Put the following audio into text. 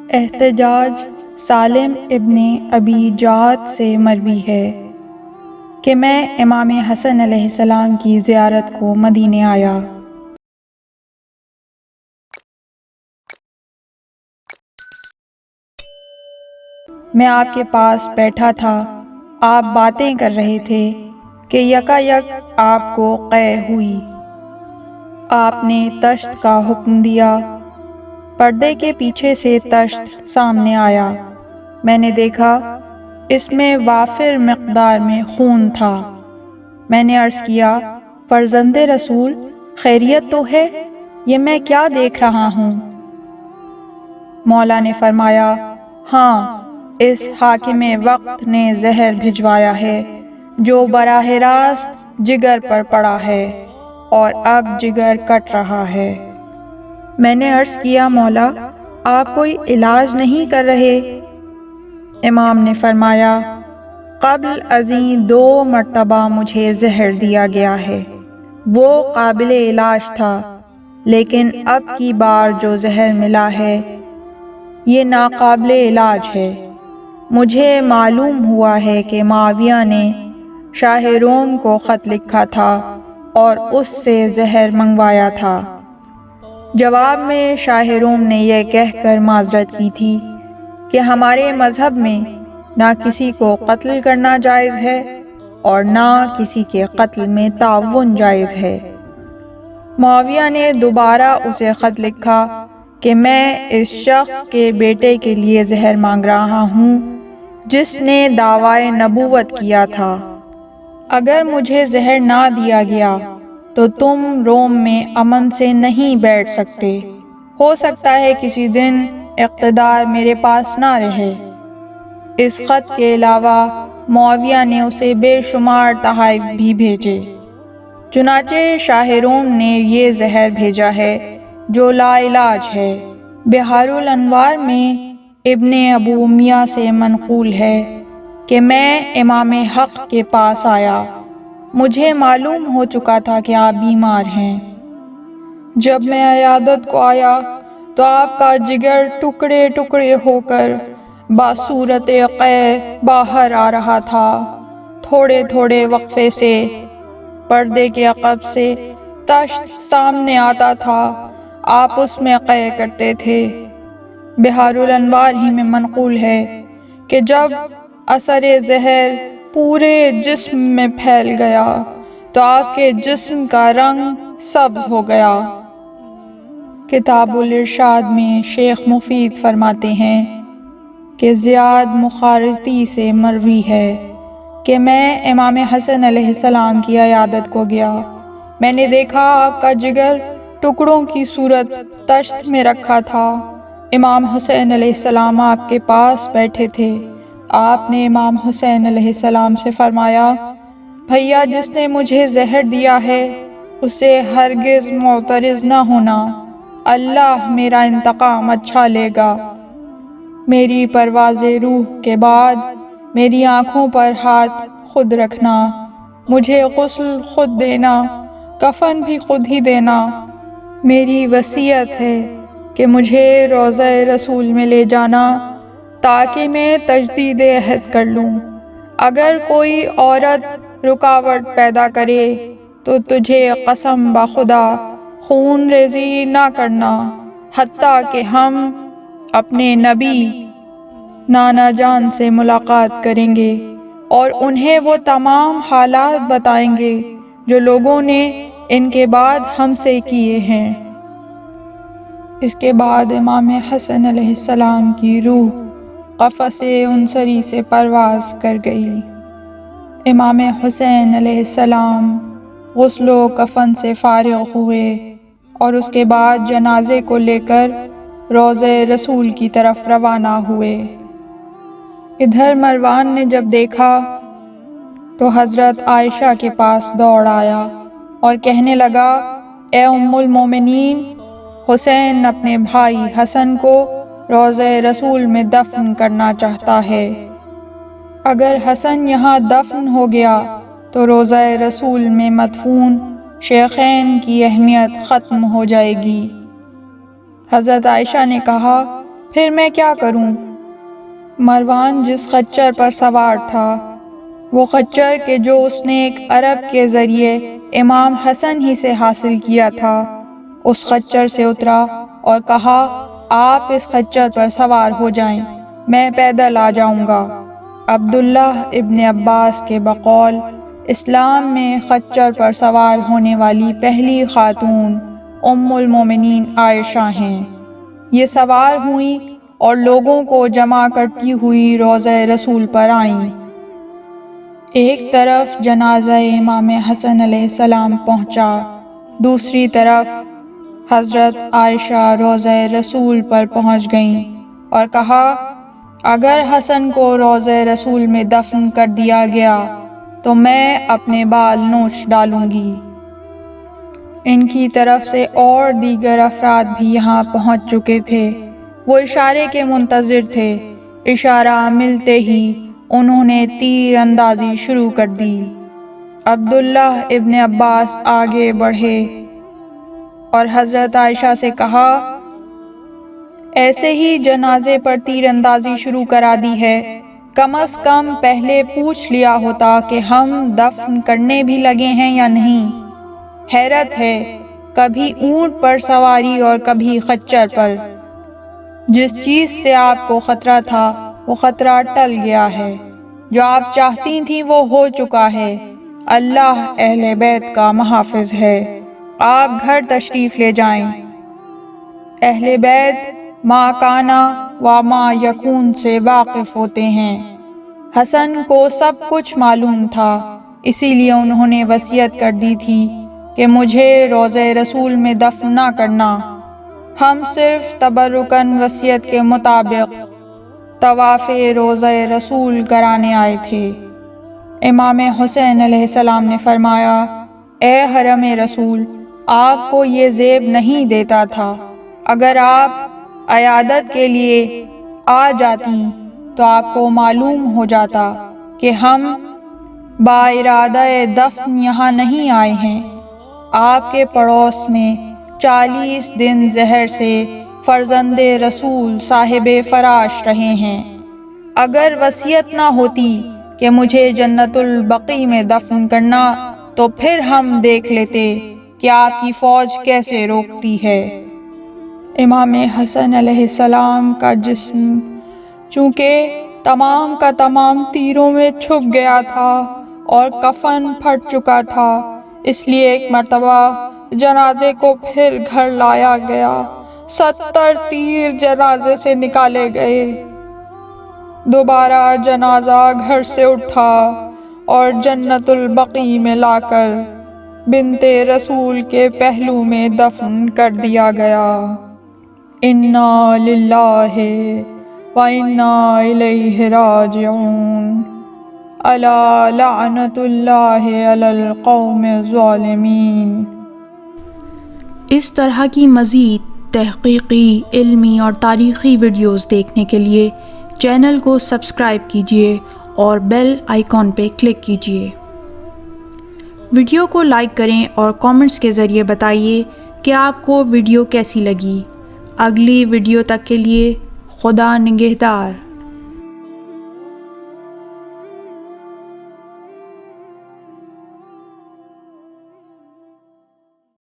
احتجاج سالم ابن ابی جعد سے مروی ہے کہ میں امام حسن علیہ السلام کی زیارت کو مدینے آیا۔ میں آپ کے پاس بیٹھا تھا، آپ باتیں کر رہے تھے کہ یکا یک آپ کو قے ہوئی۔ آپ نے تشت کا حکم دیا، پردے کے پیچھے سے تشت سامنے آیا۔ میں نے دیکھا اس میں وافر مقدار میں خون تھا۔ میں نے عرض کیا، فرزند رسول خیریت تو ہے؟ یہ میں کیا دیکھ رہا ہوں؟ مولا نے فرمایا، ہاں، اس حاکم وقت نے زہر بھجوایا ہے جو براہ راست جگر پر پڑا ہے اور اب جگر کٹ رہا ہے۔ میں نے عرض کیا، مولا آپ کوئی علاج نہیں کر رہے؟ امام نے فرمایا، قبل ازیں 2 مرتبہ مجھے زہر دیا گیا ہے، وہ قابل علاج تھا، لیکن اب کی بار جو زہر ملا ہے یہ ناقابل علاج ہے۔ مجھے معلوم ہوا ہے کہ معاویہ نے شاہ روم کو خط لکھا تھا اور اس سے زہر منگوایا تھا۔ جواب میں شاہ روم نے یہ کہہ کر معذرت کی تھی کہ ہمارے مذہب میں نہ کسی کو قتل کرنا جائز ہے اور نہ کسی کے قتل میں تعاون جائز ہے۔ معاویہ نے دوبارہ اسے خط لکھا کہ میں اس شخص کے بیٹے کے لیے زہر مانگ رہا ہوں جس نے دعویٰ نبوت کیا تھا۔ اگر مجھے زہر نہ دیا گیا تو تم روم میں امن سے نہیں بیٹھ سکتے، ہو سکتا ہے کسی دن اقتدار میرے پاس نہ رہے۔ اس خط کے علاوہ معاویہ نے اسے بے شمار تحائف بھی بھیجے۔ چنانچہ شاہ روم نے یہ زہر بھیجا ہے جو لا علاج ہے۔ بحار الانوار میں ابن ابو امیہ سے منقول ہے کہ میں امام حق کے پاس آیا، مجھے معلوم ہو چکا تھا کہ آپ بیمار ہیں۔ جب میں عیادت کو آیا تو آپ کا جگر ٹکڑے ٹکڑے ہو کر باصورت قے باہر آ رہا تھا۔ تھوڑے تھوڑے وقفے سے پردے کے عقب سے تشت سامنے آتا تھا، آپ اس میں قے کرتے تھے۔ بحار الانوار ہی میں منقول ہے کہ جب اثر زہر پورے جسم میں پھیل گیا تو آپ کے جسم کا رنگ سبز ہو گیا۔ کتاب الارشاد میں شیخ مفید فرماتے ہیں کہ زیاد مخارطی سے مروی ہے کہ میں امام حسن علیہ السلام کی عیادت کو گیا۔ میں نے دیکھا آپ کا جگر ٹکڑوں کی صورت تشت میں رکھا تھا۔ امام حسین علیہ السلام آپ کے پاس بیٹھے تھے۔ آپ نے امام حسین علیہ السلام سے فرمایا، بھیا جس نے مجھے زہر دیا ہے اسے ہرگز معترض نہ ہونا، اللہ میرا انتقام اچھا لے گا۔ میری پرواز روح کے بعد میری آنکھوں پر ہاتھ خود رکھنا، مجھے غسل خود دینا، کفن بھی خود ہی دینا۔ میری وصیت ہے کہ مجھے روضہ رسول میں لے جانا تاکہ میں تجدید عہد کر لوں۔ اگر کوئی عورت رکاوٹ پیدا کرے تو تجھے قسم بخدا خون ریزی نہ کرنا، حتیٰ کہ ہم اپنے نبی نانا جان سے ملاقات کریں گے اور انہیں وہ تمام حالات بتائیں گے جو لوگوں نے ان کے بعد ہم سے کیے ہیں۔ اس کے بعد امام حسن علیہ السلام کی روح قفس عنصری سے پرواز کر گئی۔ امام حسین علیہ السلام غسل و کفن سے فارغ ہوئے اور اس کے بعد جنازے کو لے کر روضہ رسول کی طرف روانہ ہوئے۔ ادھر مروان نے جب دیکھا تو حضرت عائشہ کے پاس دوڑ آیا اور کہنے لگا، اے ام المومنین، حسین اپنے بھائی حسن کو روضہ رسول میں دفن کرنا چاہتا ہے۔ اگر حسن یہاں دفن ہو گیا تو روضہ رسول میں مدفون شیخین کی اہمیت ختم ہو جائے گی۔ حضرت عائشہ نے کہا، پھر میں کیا کروں؟ مروان جس خچر پر سوار تھا وہ خچر کہ جو اس نے ایک عرب کے ذریعے امام حسن ہی سے حاصل کیا تھا، اس خچر سے اترا اور کہا آپ اس خچر پر سوار ہو جائیں، میں پیدل آ جاؤں گا۔ عبداللہ ابن عباس کے بقول اسلام میں خچر پر سوار ہونے والی پہلی خاتون ام المومنین عائشہ ہیں۔ یہ سوار ہوئیں اور لوگوں کو جمع کرتی ہوئی روضہ رسول پر آئیں۔ ایک طرف جنازہ امام حسن علیہ السلام پہنچا، دوسری طرف حضرت عائشہ روضہ رسول پر پہنچ گئیں اور کہا اگر حسن کو روضہ رسول میں دفن کر دیا گیا تو میں اپنے بال نوچ ڈالوں گی۔ ان کی طرف سے اور دیگر افراد بھی یہاں پہنچ چکے تھے، وہ اشارے کے منتظر تھے۔ اشارہ ملتے ہی انہوں نے تیر اندازی شروع کر دی۔ عبداللہ ابن عباس آگے بڑھے اور حضرت عائشہ سے کہا ایسے ہی جنازے پر تیر اندازی شروع کرا دی ہے، کم از کم پہلے پوچھ لیا ہوتا کہ ہم دفن کرنے بھی لگے ہیں یا نہیں۔ حیرت ہے، کبھی اونٹ پر سواری اور کبھی خچر پر۔ جس چیز سے آپ کو خطرہ تھا وہ خطرہ ٹل گیا ہے، جو آپ چاہتی تھیں وہ ہو چکا ہے۔ اللہ اہل بیت کا محافظ ہے، آپ گھر تشریف لے جائیں۔ اہل بیت ما کانا و ما یکون سے واقف ہوتے ہیں۔ حسن کو سب کچھ معلوم تھا، اسی لیے انہوں نے وصیت کر دی تھی کہ مجھے روضہ رسول میں دفن نہ کرنا، ہم صرف تبرکاً وصیت کے مطابق طواف روضہ رسول کرانے آئے تھے۔ امام حسین علیہ السلام نے فرمایا اے حرم رسول، آپ کو یہ زیب نہیں دیتا تھا، اگر آپ عیادت کے لیے آ جاتی تو آپ کو معلوم ہو جاتا کہ ہم با ارادہ دفن یہاں نہیں آئے ہیں۔ آپ کے پڑوس میں 40 دن زہر سے فرزند رسول صاحب فراش رہے ہیں، اگر وصیت نہ ہوتی کہ مجھے جنت البقیع میں دفن کرنا تو پھر ہم دیکھ لیتے کہ آپ کی فوج کیسے روکتی ہے۔ امام حسن علیہ السلام کا جسم چونکہ تمام کا تمام تیروں میں چھپ گیا تھا اور کفن پھٹ چکا تھا، اس لیے ایک مرتبہ جنازے کو پھر گھر لایا گیا۔ 70 تیر جنازے سے نکالے گئے۔ دوبارہ جنازہ گھر سے اٹھا اور جنت البقیع میں لا کر بنت رسول کے پہلو میں دفن کر دیا گیا۔ انا للہ و انا الیہ راجعون۔ الا لعنت اللہ علی القوم الظالمین۔ اس طرح کی مزید تحقیقی، علمی اور تاریخی ویڈیوز دیکھنے کے لیے چینل کو سبسکرائب کیجیے اور بیل آئیکن پہ کلک کیجیے۔ ویڈیو کو لائک کریں اور کامنٹس کے ذریعے بتائیے کہ آپ کو ویڈیو کیسی لگی۔ اگلی ویڈیو تک کے لیے خدا نگہدار۔